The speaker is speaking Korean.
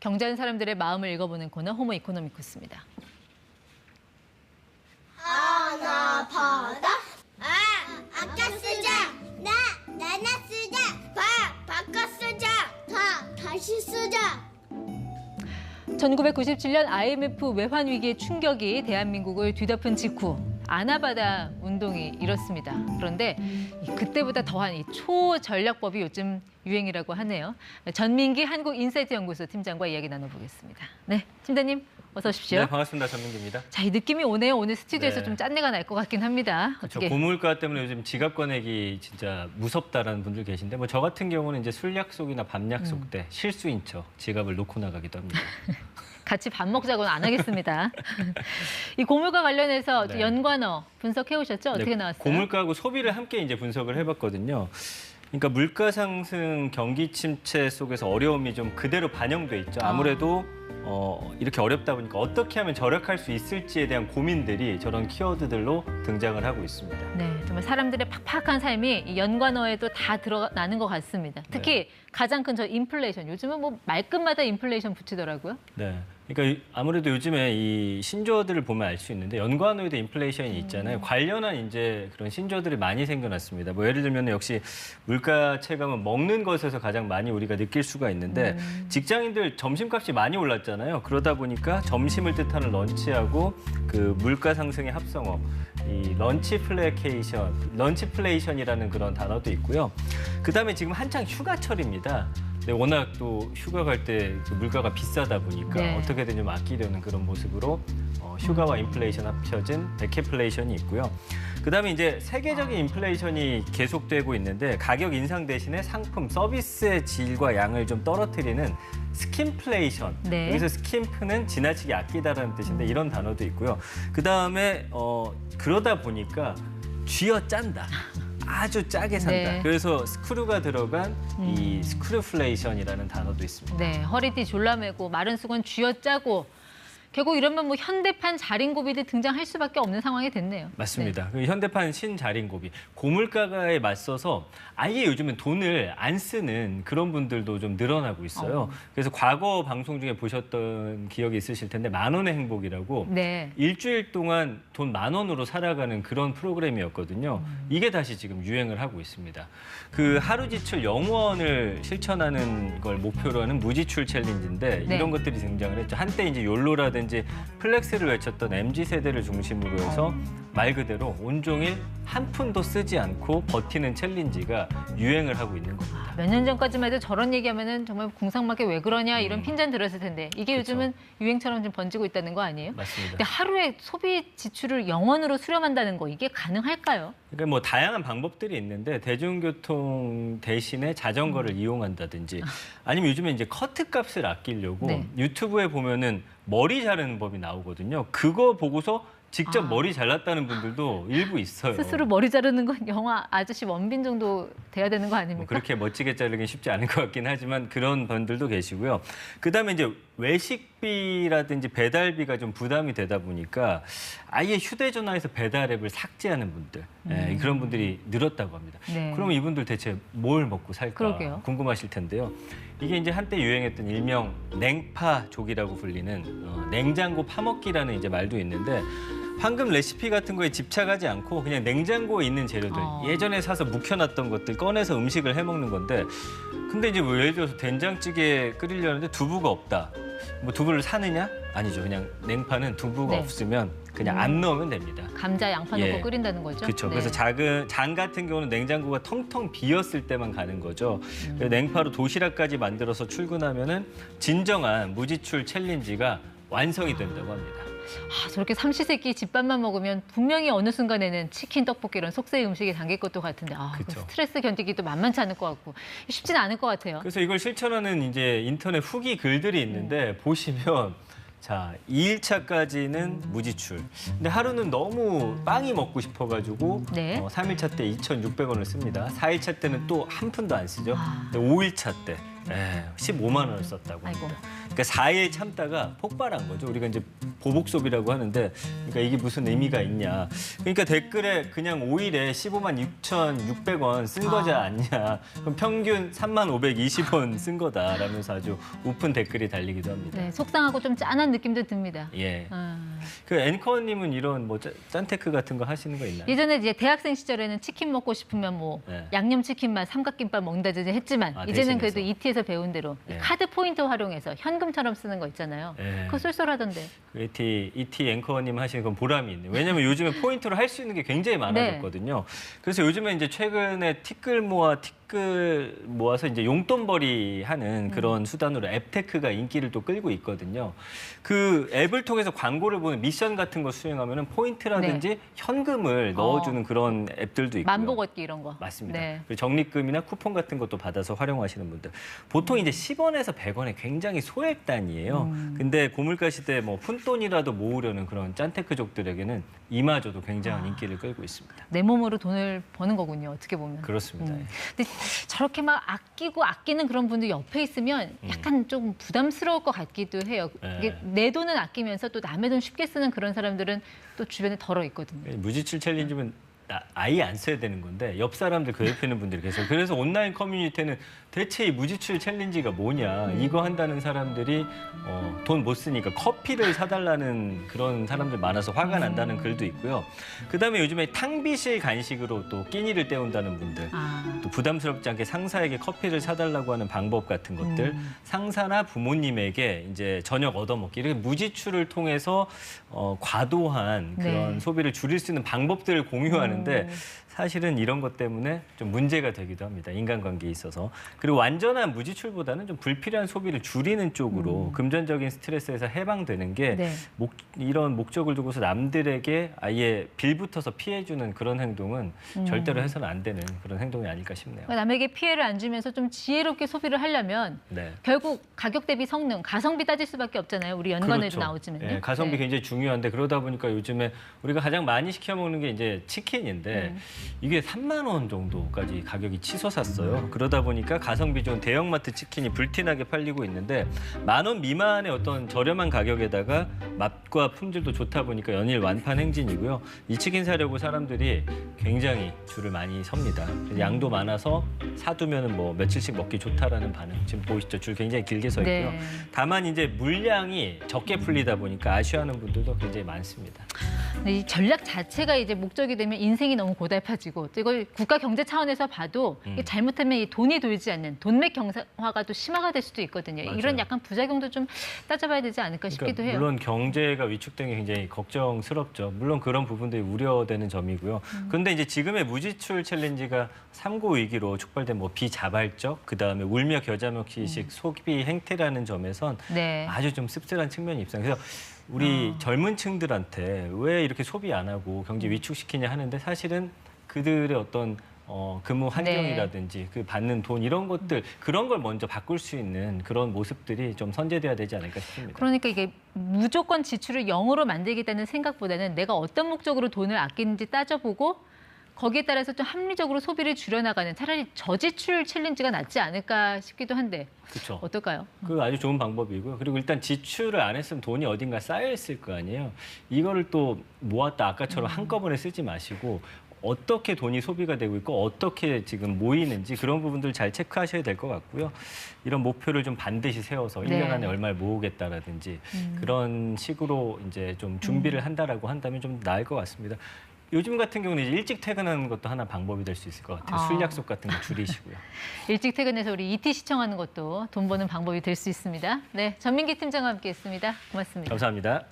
경제하는 사람들의 마음을 읽어보는 코너 호모 이코노미쿠스입니다. 하나 받아. 아까 쓰자. 나나 쓰자. 바꿔 쓰자. 다시 쓰자. 1997년 IMF 외환 위기의 충격이 대한민국을 뒤덮은 직후 아나바다 운동이 일었습니다. 그런데 그때보다 더한 이 초전략법이 요즘 유행이라고 하네요. 전민기 한국인사이트연구소 팀장과 이야기 나눠보겠습니다. 네, 팀장님 어서 오십시오. 네, 반갑습니다. 전민기입니다. 자, 이 느낌이 오네요. 오늘 스튜디오에서 네. 좀 짠내가 날 것 같긴 합니다. 저 어떻게? 고물가 때문에 요즘 지갑 꺼내기 진짜 무섭다라는 분들 계신데 뭐 저 같은 경우는 이제 술 약속이나 밤 약속 때 실수인 척 지갑을 놓고 나가기도 합니다. 같이 밥 먹자고는 안 하겠습니다. 이 고물가 관련해서 네. 연관어 분석해 오셨죠? 어떻게 네, 나왔어요? 고물가하고 소비를 함께 이제 분석을 해봤거든요. 그러니까 물가 상승, 경기 침체 속에서 어려움이 좀 그대로 반영돼 있죠. 아무래도 이렇게 어렵다 보니까 어떻게 하면 절약할 수 있을지에 대한 고민들이 저런 키워드들로 등장을 하고 있습니다. 네, 정말 사람들의 팍팍한 삶이 이 연관어에도 다 드러나는 것 같습니다. 특히 가장 큰 저 인플레이션. 요즘은 뭐 말끝마다 인플레이션 붙이더라고요. 네. 그러니까 아무래도 요즘에 이 신조어들을 보면 알 수 있는데 연관어에도 인플레이션이 있잖아요. 관련한 이제 그런 신조어들이 많이 생겨났습니다. 뭐 예를 들면 역시 물가 체감은 먹는 것에서 가장 많이 우리가 느낄 수가 있는데 직장인들 점심값이 많이 올랐잖아요. 그러다 보니까 점심을 뜻하는 런치하고 그 물가 상승의 합성어 이 런치플레이션이라는 그런 단어도 있고요. 그다음에 지금 한창 휴가철입니다. 네, 워낙 또 휴가 갈 때 물가가 비싸다 보니까 네. 어떻게든 좀 아끼려는 그런 모습으로 휴가와 인플레이션 합쳐진 데캐플레이션이 있고요. 그다음에 이제 세계적인 인플레이션이 계속되고 있는데 가격 인상 대신에 상품, 서비스의 질과 양을 좀 떨어뜨리는 스킨플레이션. 네. 여기서 스킨프는 지나치게 아끼다라는 뜻인데 이런 단어도 있고요. 그다음에 그러다 보니까 쥐어짠다. 아주 짜게 산다. 네. 그래서 스크류가 들어간 이 스크류플레이션이라는 단어도 있습니다. 네, 허리띠 졸라매고 마른 수건 쥐어짜고 결국 이러면 뭐 현대판 자린고비도 등장할 수밖에 없는 상황이 됐네요. 맞습니다. 그 현대판 신자린고비, 고물가에 맞서서 아예 요즘은 돈을 안 쓰는 그런 분들도 좀 늘어나고 있어요. 그래서 과거 방송 중에 보셨던 기억이 있으실 텐데 10,000원의 행복이라고 네. 일주일 동안 돈 10,000원으로 살아가는 그런 프로그램이었거든요. 이게 다시 지금 유행을 하고 있습니다. 그 하루 지출 0원을 실천하는 걸 목표로 하는 무지출 챌린지인데 네. 이런 것들이 등장을 했죠. 한때 이제 욜로라든지 플렉스를 외쳤던 MZ세대를 중심으로 해서 말 그대로 온종일 한 푼도 쓰지 않고 버티는 챌린지가 유행을 하고 있는 겁니다. 몇 년 전까지만 해도 저런 얘기하면은 정말 궁상맞게 왜 그러냐 이런 핀잔 들었을 텐데 이게 요즘은 유행처럼 좀 번지고 있다는 거 아니에요? 맞습니다. 근데 하루에 소비 지출을 0원으로 수렴한다는 거 이게 가능할까요? 그러니까 뭐 다양한 방법들이 있는데 대중교통 대신에 자전거를 이용한다든지 아니면 요즘에 이제 커트값을 아끼려고 네. 유튜브에 보면은 머리 자르는 법이 나오거든요. 그거 보고서 직접 머리 잘랐다는 분들도 일부 있어요. 스스로 머리 자르는 건 영화 아저씨 원빈 정도 돼야 되는 거 뭐 아닙니까? 그렇게 멋지게 자르긴 쉽지 않을 것 같긴 하지만 그런 분들도 계시고요. 그다음에 이제 외식비라든지 배달비가 좀 부담이 되다 보니까 아예 휴대전화에서 배달 앱을 삭제하는 분들 그런 분들이 늘었다고 합니다. 네. 그러면 이분들 대체 뭘 먹고 살까 그러게요. 궁금하실 텐데요. 이게 이제 한때 유행했던 일명 냉파족이라고 불리는 냉장고 파먹기라는 이제 말도 있는데 황금 레시피 같은 거에 집착하지 않고 그냥 냉장고에 있는 재료들 예전에 사서 묵혀놨던 것들 꺼내서 음식을 해먹는 건데 근데 이제 뭐 예를 들어서 된장찌개 끓이려는데 두부가 없다. 뭐 두부를 사느냐? 아니죠. 그냥 냉파는 두부가 네. 없으면 그냥 안 넣으면 됩니다. 감자, 양파 넣고 예. 끓인다는 거죠? 그렇죠. 네. 그래서 작은 장 같은 경우는 냉장고가 텅텅 비었을 때만 가는 거죠. 그래서 냉파로 도시락까지 만들어서 출근하면은 진정한 무지출 챌린지가 완성이 된다고 합니다. 아, 저렇게 삼시세끼 집밥만 먹으면 분명히 어느 순간에는 치킨, 떡볶이 이런 속세의 음식이 당길 것도 같은데 그 그쵸. 스트레스 견디기도 만만치 않을 것 같고 쉽지는 않을 것 같아요. 그래서 이걸 실천하는 이제 인터넷 후기 글들이 있는데 보시면 자, 2일차까지는 무지출. 근데 하루는 너무 빵이 먹고 싶어가지고 네. 3일차 때 2,600원을 씁니다. 4일차 때는 또 한 푼도 안 쓰죠. 근데 5일차 때 예, 15만 원을 썼다고 아이고. 합니다. 그러니까 4일 참다가 폭발한 거죠. 우리가 이제 보복 소비라고 하는데, 그러니까 이게 무슨 의미가 있냐. 그러니까 댓글에 그냥 5일에 15만 6,600원 쓴 거지 않냐. 그럼 평균 3만 520원 쓴 거다라면서 아주 우픈 댓글이 달리기도 합니다. 네, 속상하고 좀 짠한 느낌도 듭니다. 예. 아. 그 앵커님은 이런 뭐 짠테크 같은 거 하시는 거 있나요? 예전에 이제 대학생 시절에는 치킨 먹고 싶으면 뭐 네. 양념치킨만 삼각김밥 먹는다든지 했지만 아, 이제는 대신해서. 그래도 ET에서 배운 대로 네. 카드 포인트 활용해서 현금처럼 쓰는 거 있잖아요. 네. 그거 쏠쏠하던데. 그 ET 앵커님 하시는 건 보람이 있네요. 왜냐하면 요즘에 포인트로 할 수 있는 게 굉장히 많아졌거든요. 그래서 요즘에 이제 최근에 티끌 모아서 이제 용돈벌이 하는 그런 수단으로 앱테크가 인기를 또 끌고 있거든요. 그 앱을 통해서 광고를 보는 미션 같은 거 수행하면은 포인트라든지 현금을 넣어주는 그런 앱들도 있고요. 만보 걷기 이런 거. 맞습니다. 네. 그리고 적립금이나 쿠폰 같은 것도 받아서 활용하시는 분들. 보통 이제 10원에서 100원에 굉장히 소액 단위예요. 근데 고물가 시대에 뭐 푼돈이라도 모으려는 그런 짠테크족들에게는 이마저도 굉장한 인기를 끌고 있습니다. 내 몸으로 돈을 버는 거군요. 어떻게 보면. 그렇습니다. 근데 저렇게 막 아끼는 그런 분들 옆에 있으면 약간 좀 부담스러울 것 같기도 해요. 네. 이게 내 돈은 아끼면서 또 남의 돈 쉽게 쓰는 그런 사람들은 또 주변에 덜어 있거든요. 무지출 챌린지면 아예 안 써야 되는 건데 옆 사람들 괴롭히는 분들이 계세요. 그래서 온라인 커뮤니티에는 대체 이 무지출 챌린지가 뭐냐. 이거 한다는 사람들이 돈 못 쓰니까 커피를 사달라는 그런 사람들 많아서 화가 난다는 글도 있고요. 그다음에 요즘에 탕비실 간식으로 또 끼니를 때운다는 분들. 또 부담스럽지 않게 상사에게 커피를 사달라고 하는 방법 같은 것들, 상사나 부모님에게 이제 저녁 얻어먹기, 이렇게 무지출을 통해서 과도한 그런 네. 소비를 줄일 수 있는 방법들을 공유하는데 사실은 이런 것 때문에 좀 문제가 되기도 합니다. 인간관계에 있어서. 그리고 완전한 무지출보다는 좀 불필요한 소비를 줄이는 쪽으로 금전적인 스트레스에서 해방되는 게 네. 이런 목적을 두고서 남들에게 아예 빌붙어서 피해주는 그런 행동은 절대로 해서는 안 되는 그런 행동이 아닐까 싶네요. 남에게 피해를 안 주면서 좀 지혜롭게 소비를 하려면 네. 결국 가격 대비 성능, 가성비 따질 수밖에 없잖아요. 우리 연관에도 그렇죠. 나오지만요. 예, 가성비 네. 굉장히 중요한데 그러다 보니까 요즘에 우리가 가장 많이 시켜 먹는 게 이제 치킨인데 이게 3만 원 정도까지 가격이 치솟았어요. 그러다 보니까 가성비 좋은 대형마트 치킨이 불티나게 팔리고 있는데 1만 원 미만의 어떤 저렴한 가격에다가 맛과 품질도 좋다 보니까 연일 완판 행진이고요. 이 치킨 사려고 사람들이 굉장히 줄을 많이 섭니다. 양도 많아서 사두면은 뭐 며칠씩 먹기 좋다라는 반응. 지금 보이시죠? 줄 굉장히 길게 서 있고요. 네. 다만 이제 물량이 적게 풀리다 보니까 아쉬워하는 분들도 굉장히 많습니다. 근데 이 전략 자체가 이제 목적이 되면 인생이 너무 고달파지고 또 이걸 국가 경제 차원에서 봐도 이게 잘못하면 이 돈이 돌지 않는 돈맥 경화가 또 심화가 될 수도 있거든요. 맞아요. 이런 약간 부작용도 좀 따져봐야 되지 않을까 싶기도 해요. 물론 경제가 위축된 게 굉장히 걱정스럽죠. 물론 그런 부분들이 우려되는 점이고요. 그런데 이제 지금의 무지출 챌린지가 3구 위기로 촉발된 뭐 비자발적, 그다음에 울며 겨자 먹기식 소비 행태라는 점에선 네. 아주 좀 씁쓸한 측면이 있어요. 그래서 우리 젊은 층들한테 왜 이렇게 소비 안 하고 경제 위축시키냐 하는데 사실은 그들의 어떤 근무 환경이라든지 그 받는 돈 이런 것들 그런 걸 먼저 바꿀 수 있는 그런 모습들이 좀 선제돼야 되지 않을까 싶습니다. 그러니까 이게 무조건 지출을 0으로 만들겠다는 생각보다는 내가 어떤 목적으로 돈을 아끼는지 따져보고 거기에 따라서 좀 합리적으로 소비를 줄여나가는 차라리 저지출 챌린지가 낫지 않을까 싶기도 한데 그렇죠. 어떨까요? 그거 아주 좋은 방법이고요. 그리고 일단 지출을 안 했으면 돈이 어딘가 쌓여 있을 거 아니에요. 이거를 또 모았다 아까처럼 한꺼번에 쓰지 마시고 어떻게 돈이 소비가 되고 있고 어떻게 지금 모이는지 그런 부분들 잘 체크하셔야 될 것 같고요. 이런 목표를 좀 반드시 세워서 네. 1년 안에 얼마를 모으겠다라든지 그런 식으로 이제 좀 준비를 한다라고 한다면 좀 나을 것 같습니다. 요즘 같은 경우는 이제 일찍 퇴근하는 것도 하나 방법이 될 수 있을 것 같아요. 술 약속 같은 거 줄이시고요. 일찍 퇴근해서 우리 ET 시청하는 것도 돈 버는 방법이 될 수 있습니다. 네, 전민기 팀장과 함께했습니다. 고맙습니다. 감사합니다.